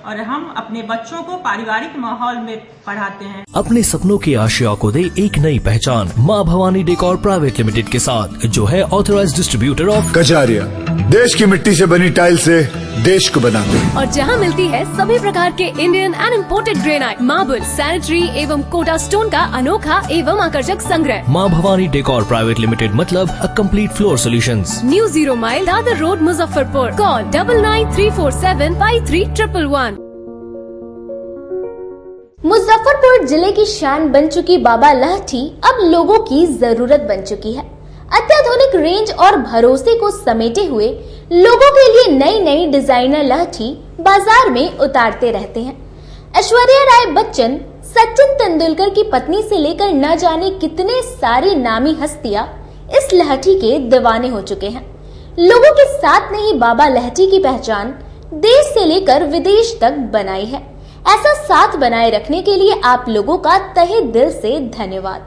और हम अपने बच्चों को पारिवारिक माहौल में पढ़ाते हैं। अपने सपनों की आशिया को दे एक नई पहचान माँ भवानी डेकोर प्राइवेट लिमिटेड के साथ, जो है ऑथराइज्ड डिस्ट्रीब्यूटर ऑफ कचारिया। देश की मिट्टी से बनी टाइल से देश को बनाते हैं। और जहां मिलती है सभी प्रकार के Indian and imported granite, marble, sanitary एवं कोटा स्टोन का अनोखा एवं आकर्षक संग्रह। माँ भवानी डेकोर प्राइवेट लिमिटेड, मतलब a complete floor solutions. New 0 mile Dadar road, Muzaffarpur. Call 9934753111। Muzaffarpur जिले की शान बन चुकी बाबा लाठी अब लोगों की जरूरत बन चुकी है। अत्याधुनिक रेंज और भरोसे को समेटे हुए लोगों के लिए नई नई डिजाइनर लाठी बाजार में उतारते रहते हैं। ऐश्वर्या राय बच्चन, सचिन तेंदुलकर की पत्नी से लेकर न जाने कितने सारी नामी हस्तियां इस लाठी के दीवाने हो चुके हैं। लोगों के साथ ने ही बाबा लाठी की पहचान देश से लेकर विदेश तक बनाई है। ऐसा साथ बनाए रखने के लिए आप लोगों का तहे दिल से धन्यवाद।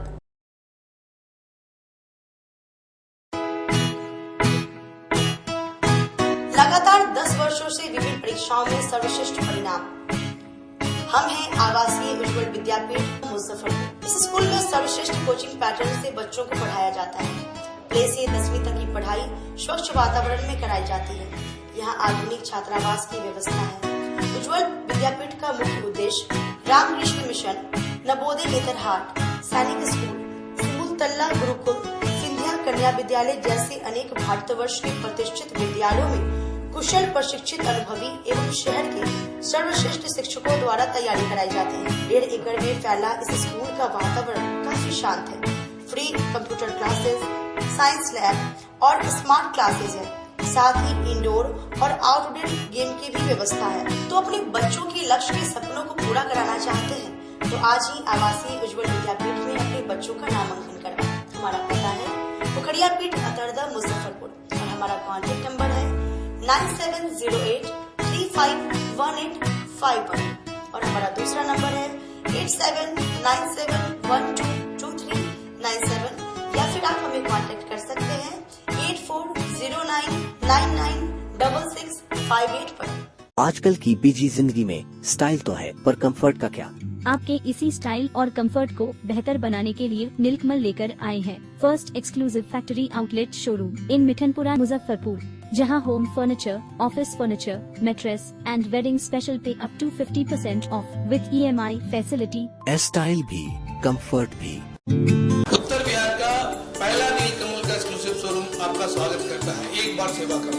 लगातार 10 वर्षों से विभिन्न परीक्षाओं में सर्वश्रेष्ठ परिणाम। हम हैं आवासीय उज्ज्वल विद्यापीठ मुजफ्फरपुर। इस स्कूल में सर्वश्रेष्ठ कोचिंग पैटर्न से बच्चों को पढ़ाया जाता है। प्ले से 10वीं तक की पढ़ाई स्वच्छ वातावरण में कराई जाती है। यहाँ आधुनिक छात्रावास की व्यवस्था है। उज्ज्वल विद्यापीठ का मुख्य उद्देश्य रामकृष्ण मिशन, नवोदय नेतरहाट, सैनिक स्कूल, सिमुलतल्ला गुरुकुल, सिंधिया कन्या विद्यालय जैसे अनेक भारतवर्ष के प्रतिष्ठित विद्यालयों में कुशल प्रशिक्षित अनुभवी एवं शहर के सर्वश्रेष्ठ शिक्षकों द्वारा तैयारी कराई जाती है। 1.5 एकड़ में फैला इस स्कूल का वातावरण काफी शांत है। Free computer classes, science lab और स्मार्ट क्लासेस है। साथ ही इंडोर और आउटडोर गेम की भी व्यवस्था है। तो अपने बच्चों के लक्ष्य के सपनों को पूरा कराना चाहते हैं तो आज ही आवासीय उज्ज्वल विद्यापीठ में अपने बच्चों का नामांकन करवाएं। हमारा पता है पोखरिया पीठ, अतरदा, मुजफ्फरपुर और हमारा कॉन्टेक्ट नंबर है 9708 351851 और हमारा दूसरा नंबर है 8797122397 या फिर आप हमें कांटेक्ट कर सकते हैं 8409996658 पर। आजकल की बिजी जिंदगी में स्टाइल तो है पर कंफर्ट का क्या? आपके इसी स्टाइल और कंफर्ट को बेहतर बनाने के लिए नीलकमल लेकर आए हैं first exclusive factory outlet showroom in Mithanpura Muzaffarpur, जहां home furniture, office furniture, mattress and wedding special pay up to 50% off with EMI facility. Style भी कंफर्ट भी। उत्तर बिहार का पहला नीलकमल का एक्सक्लूसिव शोरूम आपका स्वागत करता है। एक बार सेवा करो।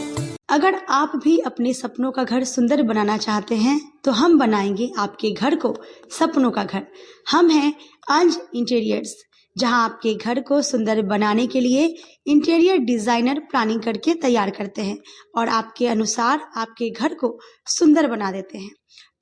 अगर आप भी अपने सपनों का घर सुंदर बनाना चाहते हैं तो हम बनाएंगे आपके घर को सपनों का घर। हम हैं अंज इंटीरियर्स, जहां आपके घर को सुंदर बनाने के लिए इंटीरियर डिजाइनर प्लानिंग करके तैयार करते हैं और आपके अनुसार आपके घर को सुंदर बना देते हैं।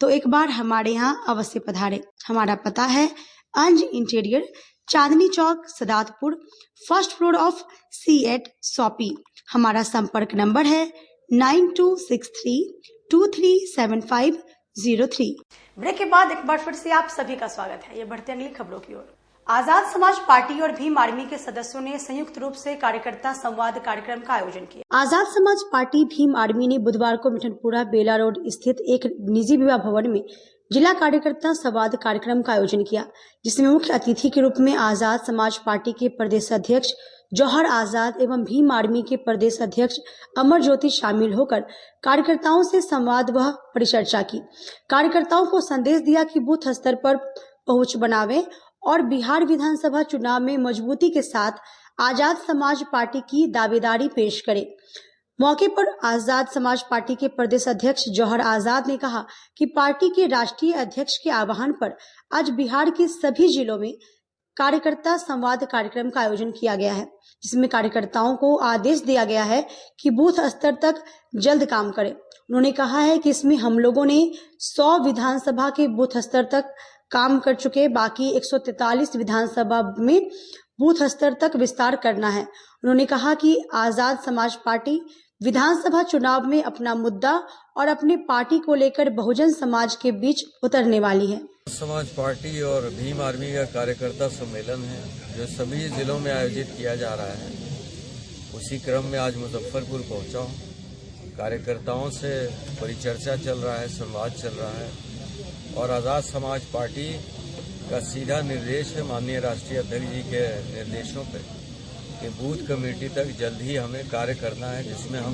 तो एक बार हमारे यहाँ अवश्य पधारें। हमारा पता है Anj interior, Chandni Chowk, Sadatpur, first floor of C8 shoppe. हमारा संपर्क नंबर है 9263237503। ब्रेक के बाद एक बार फिर से आप सभी का स्वागत है। ये बढ़ते अगली खबरों की ओर। आजाद समाज पार्टी और भीम आर्मी के सदस्यों ने संयुक्त रूप से कार्यकर्ता संवाद कार्यक्रम का आयोजन किया। आजाद समाज पार्टी भीम आर्मी ने बुधवार को मिठनपुरा बेला रोड स्थित एक निजी विवाह भवन में जिला कार्यकर्ता संवाद कार्यक्रम का आयोजन किया, जिसमें मुख्य अतिथि के रूप में आजाद समाज पार्टी के प्रदेश अध्यक्ष जौहर आजाद एवं भीम आर्मी के प्रदेश अध्यक्ष अमर ज्योति शामिल होकर कार्यकर्ताओं से संवाद व परिचर्चा की। कार्यकर्ताओं को संदेश दिया कि बूथ स्तर पर पहुंच बनावे और बिहार विधानसभा चुनाव में मजबूती के साथ आजाद समाज पार्टी की दावेदारी पेश करे। मौके पर आजाद समाज पार्टी के प्रदेश अध्यक्ष जौहर आजाद ने कहा कि पार्टी के राष्ट्रीय अध्यक्ष के आह्वान पर आज बिहार के सभी जिलों में कार्यकर्ता संवाद कार्यक्रम का आयोजन किया गया है, जिसमें कार्यकर्ताओं को आदेश दिया गया है कि बूथ स्तर तक जल्द काम करें। उन्होंने कहा है कि इसमें हम लोगों ने 100 विधानसभा के बूथ स्तर तक काम कर चुके, बाकी 143 विधानसभा में बूथ स्तर तक विस्तार करना है। उन्होंने कहा कि आजाद समाज पार्टी विधानसभा चुनाव में अपना मुद्दा और अपनी पार्टी को लेकर बहुजन समाज के बीच उतरने वाली है। समाज पार्टी और भीम आर्मी का कार्यकर्ता सम्मेलन है जो सभी जिलों में आयोजित किया जा रहा है। उसी क्रम में आज मुजफ्फरपुर पहुंचा हूं। कार्यकर्ताओं से परिचर्चा चल रहा है, संवाद चल रहा है और आजाद समाज पार्टी का सीधा निर्देश है माननीय राष्ट्रीय अध्यक्ष जी के निर्देशों पे कि बूथ कमेटी तक जल्द ही हमें कार्य करना है, जिसमें हम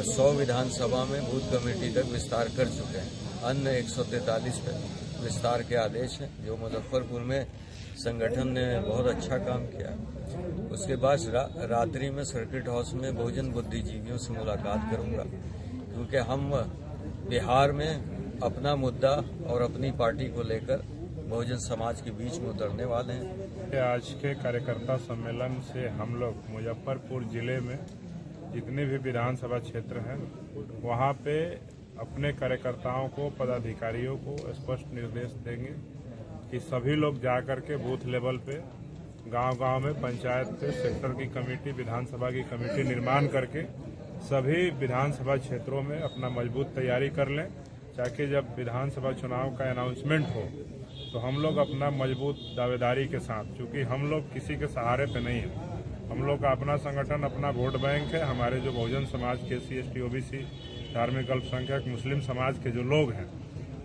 100 विधानसभा में बूथ कमेटी तक विस्तार कर चुके हैं। अन्य 143 पे विस्तार के आदेश हैं, जो मुजफ्फरपुर में संगठन ने बहुत अच्छा काम किया। उसके बाद रात्रि में सर्किट हाउस में बहुजन बुद्धिजीवियों से मुलाकात करूंगा, क्योंकि हम बिहार में अपना मुद्दा और अपनी पार्टी को लेकर बहुजन समाज के बीच में उतरने वाले हैं। आज के कार्यकर्ता सम्मेलन से हम लोग मुजफ्फरपुर जिले में जितने भी विधानसभा क्षेत्र हैं वहाँ पे अपने कार्यकर्ताओं को, पदाधिकारियों को स्पष्ट निर्देश देंगे कि सभी लोग जाकर के बूथ लेवल पे, गांव-गांव में, पंचायत पे सेक्टर की कमेटी, विधानसभा की कमेटी निर्माण करके सभी विधानसभा क्षेत्रों में अपना मजबूत तैयारी कर लें, ताकि जब विधानसभा चुनाव का अनाउंसमेंट हो तो हम लोग अपना मजबूत दावेदारी के साथ, क्योंकि हम लोग किसी के सहारे पे नहीं है, हम लोग का अपना संगठन, अपना वोट बैंक है। हमारे जो बहुजन समाज के SC, ST, OBC, धार्मिक अल्पसंख्यक, मुस्लिम समाज के जो लोग हैं,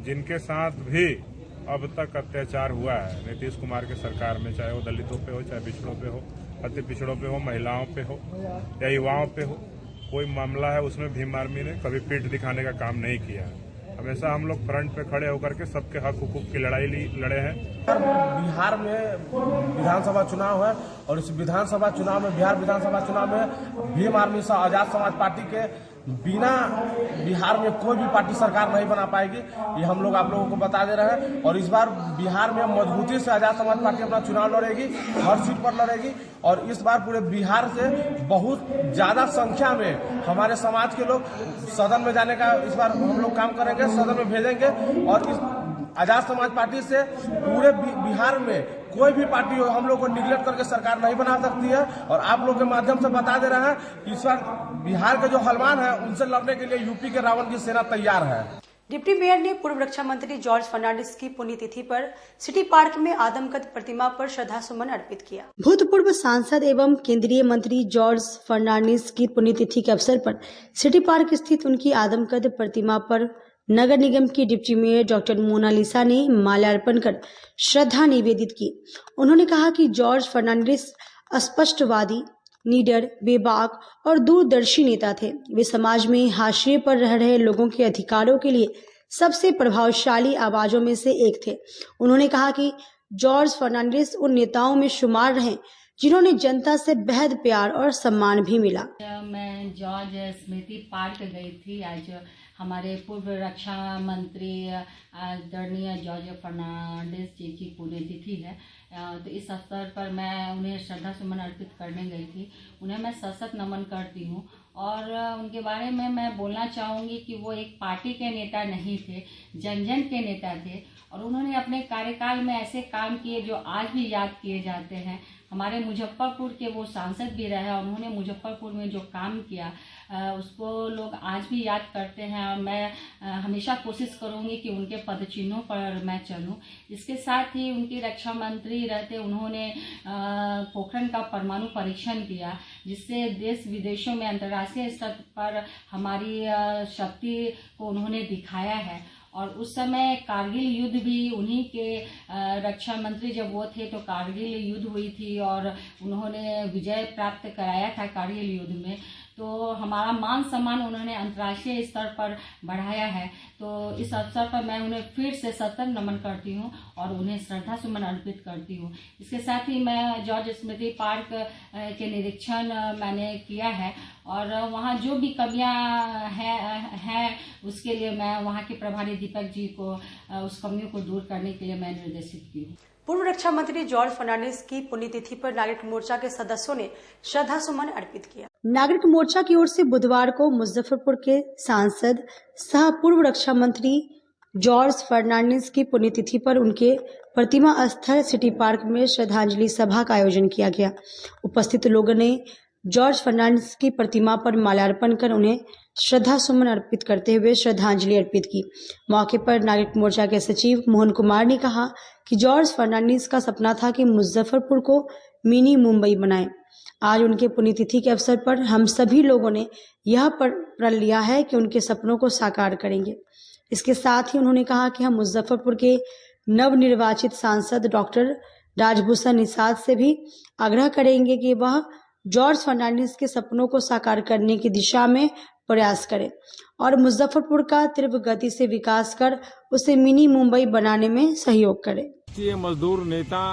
जिनके साथ भी अब तक अत्याचार हुआ है नीतीश कुमार के सरकार में, चाहे वो दलितों पे हो, चाहे पिछड़ों पे हो, अति पिछड़ों पे हो, महिलाओं पे हो या युवाओं पे हो, कोई मामला है उसमें भीम आर्मी ने कभी पीठ दिखाने का काम नहीं किया है। हमेशा हम लोग फ्रंट पे खड़े होकर के सबके हक हुकूक की लड़ाई लड़े हैं। बिहार में विधानसभा चुनाव है और इस विधानसभा चुनाव में, बिहार विधानसभा चुनाव में भीम आर्मी आजाद समाज पार्टी के बिना बिहार में कोई भी पार्टी सरकार नहीं बना पाएगी, ये हम लोग आप लोगों को बता दे रहे हैं। और इस बार बिहार में मजबूती से आजाद समाज पार्टी अपना चुनाव लड़ेगी, हर सीट पर लड़ेगी और इस बार पूरे बिहार से बहुत ज्यादा संख्या में हमारे समाज के लोग सदन में जाने का इस बार हम लोग काम करेंगे, सदन में भेजेंगे। और इस आजाद समाज पार्टी से पूरे बिहार में कोई भी पार्टी हो, हम लोग को निगलेक्ट करके सरकार नहीं बना सकती है। और आप लोग के माध्यम से बता दे रहे हैं कि इस बार बिहार के जो हलमान है उनसे लड़ने के लिए यूपी के रावण की सेना तैयार है। डिप्टी मेयर ने पूर्व रक्षा मंत्री जॉर्ज फर्नांडिस की पुण्यतिथि पर सिटी पार्क में आदमकद प्रतिमा पर श्रद्धा सुमन अर्पित किया। भूतपूर्व सांसद एवं केंद्रीय मंत्री जॉर्ज फर्नांडिस की पुण्यतिथि के अवसर पर सिटी पार्क स्थित उनकी आदमकद प्रतिमा पर नगर निगम की डिप्टी मेयर डॉक्टर मोनालिसा ने माल्यार्पण कर श्रद्धा निवेदित की। उन्होंने कहा कि जॉर्ज फर्नांडिस स्पष्टवादी, निडर, बेबाक और दूरदर्शी नेता थे। वे समाज में हाशिए पर रह रहे लोगों के अधिकारों के लिए सबसे प्रभावशाली आवाजों में से एक थे। उन्होंने कहा कि जॉर्ज फर्नांडिस उन नेताओं में शुमार रहे जिन्होंने जनता से बेहद प्यार और सम्मान भी मिला। मैं जॉर्ज स्मृति पार्क गई थी। आज हमारे पूर्व रक्षा मंत्री आदरणीय जॉर्ज फर्नांडिस जी की पुण्यतिथि है, तो इस अवसर पर मैं उन्हें श्रद्धा सुमन अर्पित करने गई थी। उन्हें मैं सशक्त नमन करती हूँ और उनके बारे में मैं बोलना चाहूँगी कि वो एक पार्टी के नेता नहीं थे, जन जन के नेता थे और उन्होंने अपने कार्यकाल में ऐसे काम किए जो आज भी याद किए जाते हैं। हमारे मुजफ्फरपुर के वो सांसद भी रहे और उन्होंने मुजफ्फरपुर में जो काम किया उसको लोग आज भी याद करते हैं और मैं हमेशा कोशिश करूंगी कि उनके पदचिन्हों पर मैं चलूं। इसके साथ ही उनके रक्षा मंत्री रहते उन्होंने पोखरण का परमाणु परीक्षण किया, जिससे देश विदेशों में अंतर्राष्ट्रीय स्तर पर हमारी शक्ति को उन्होंने दिखाया है। और उस समय कारगिल युद्ध भी उन्हीं के रक्षा मंत्री जब वो थे तो कारगिल युद्ध हुई थी और उन्होंने विजय प्राप्त कराया था कारगिल युद्ध में। तो हमारा मान सम्मान उन्होंने अंतर्राष्ट्रीय स्तर पर बढ़ाया है। तो इस अवसर पर मैं उन्हें फिर से सशक्त नमन करती हूँ और उन्हें श्रद्धा सुमन अर्पित करती हूँ। इसके साथ ही मैं जॉर्ज स्मृति पार्क के निरीक्षण मैंने किया है और वहाँ जो भी कमियाँ हैं उसके लिए मैं वहाँ के प्रभारी दीपक जी को उस कमियों को दूर करने के लिए मैं निर्देशित की हूँ। पूर्व रक्षा मंत्री जॉर्ज फर्नांडिस की पुण्यतिथि पर नागरिक मोर्चा के सदस्यों ने श्रद्धा सुमन अर्पित किया। नागरिक मोर्चा की ओर से बुधवार को मुजफ्फरपुर के सांसद सह पूर्व रक्षा मंत्री जॉर्ज फर्नांडिस की पुण्यतिथि पर उनके प्रतिमा स्थल सिटी पार्क में श्रद्धांजलि सभा का आयोजन किया गया। उपस्थित लोगों ने जॉर्ज फर्नांडिस की प्रतिमा पर माल्यार्पण कर उन्हें श्रद्धा सुमन अर्पित करते हुए श्रद्धांजलि अर्पित की। मौके पर नागरिक मोर्चा के सचिव मोहन कुमार ने कहा कि जॉर्ज फर्नांडिस का सपना था कि मुजफ्फरपुर को मिनी मुंबई बनाएं। आज उनके पुण्यतिथि के अवसर पर हम सभी लोगों ने यह प्रण लिया है कि उनके सपनों को साकार करेंगे। इसके साथ ही उन्होंने कहा कि हम मुजफ्फरपुर के नवनिर्वाचित सांसद डॉक्टर राजभूषण निषाद से भी आग्रह करेंगे कि वह जॉर्ज फर्नांडिस के सपनों को साकार करने की दिशा में प्रयास करें और मुजफ्फरपुर का तीव्र गति से विकास कर उसे मिनी मुंबई बनाने में सहयोग करें। राष्ट्रीय मजदूर नेता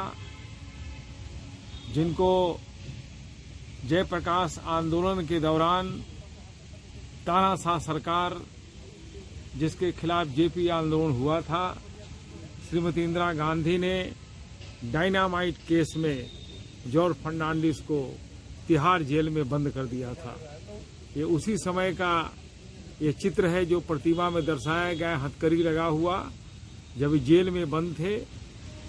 जिनको जयप्रकाश आंदोलन के दौरान तानाशाह सरकार जिसके खिलाफ जेपी आंदोलन हुआ था, श्रीमती इंदिरा गांधी ने डायनामाइट केस में जॉर्ज फर्नांडिस को तिहाड़ जेल में बंद कर दिया था। ये उसी समय का ये चित्र है जो प्रतिमा में दर्शाया गया, हथकड़ी लगा हुआ। जब जेल में बंद थे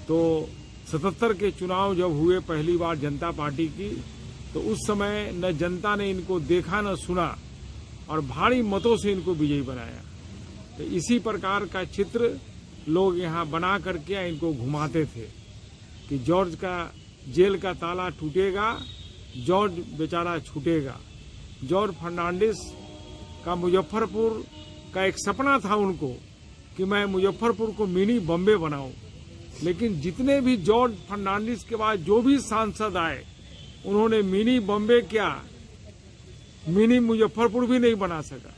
तो 77 के चुनाव जब हुए पहली बार जनता पार्टी की, तो उस समय न जनता ने इनको देखा न सुना और भारी मतों से इनको विजयी बनाया। तो इसी प्रकार का चित्र लोग यहाँ बना करके इनको घुमाते थे कि जॉर्ज का जेल का ताला टूटेगा, जॉर्ज बेचारा छूटेगा। जॉर्ज फर्नांडिस का मुजफ्फरपुर का एक सपना था उनको कि मैं मुजफ्फरपुर को मिनी बॉम्बे बनाऊं, लेकिन जितने भी जॉर्ज फर्नांडिस के बाद जो भी सांसद आए उन्होंने मिनी बॉम्बे क्या, मिनी मुजफ्फरपुर भी नहीं बना सका।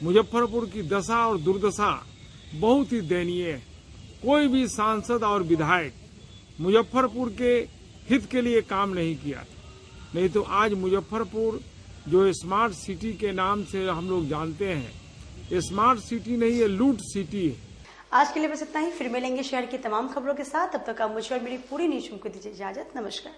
मुजफ्फरपुर की दशा और दुर्दशा बहुत ही दयनीय है। कोई भी सांसद और विधायक मुजफ्फरपुर के हित के लिए काम नहीं किया, नहीं तो आज मुजफ्फरपुर जो स्मार्ट सिटी के नाम से हम लोग जानते हैं, स्मार्ट सिटी नहीं है, लूट सिटी है। आज के लिए बस इतना ही। फिर मिलेंगे शहर की तमाम खबरों के साथ। तब तक आप मुझे और मेरी पूरी न्यूज़ टीम को दीजिए इजाजत। नमस्कार।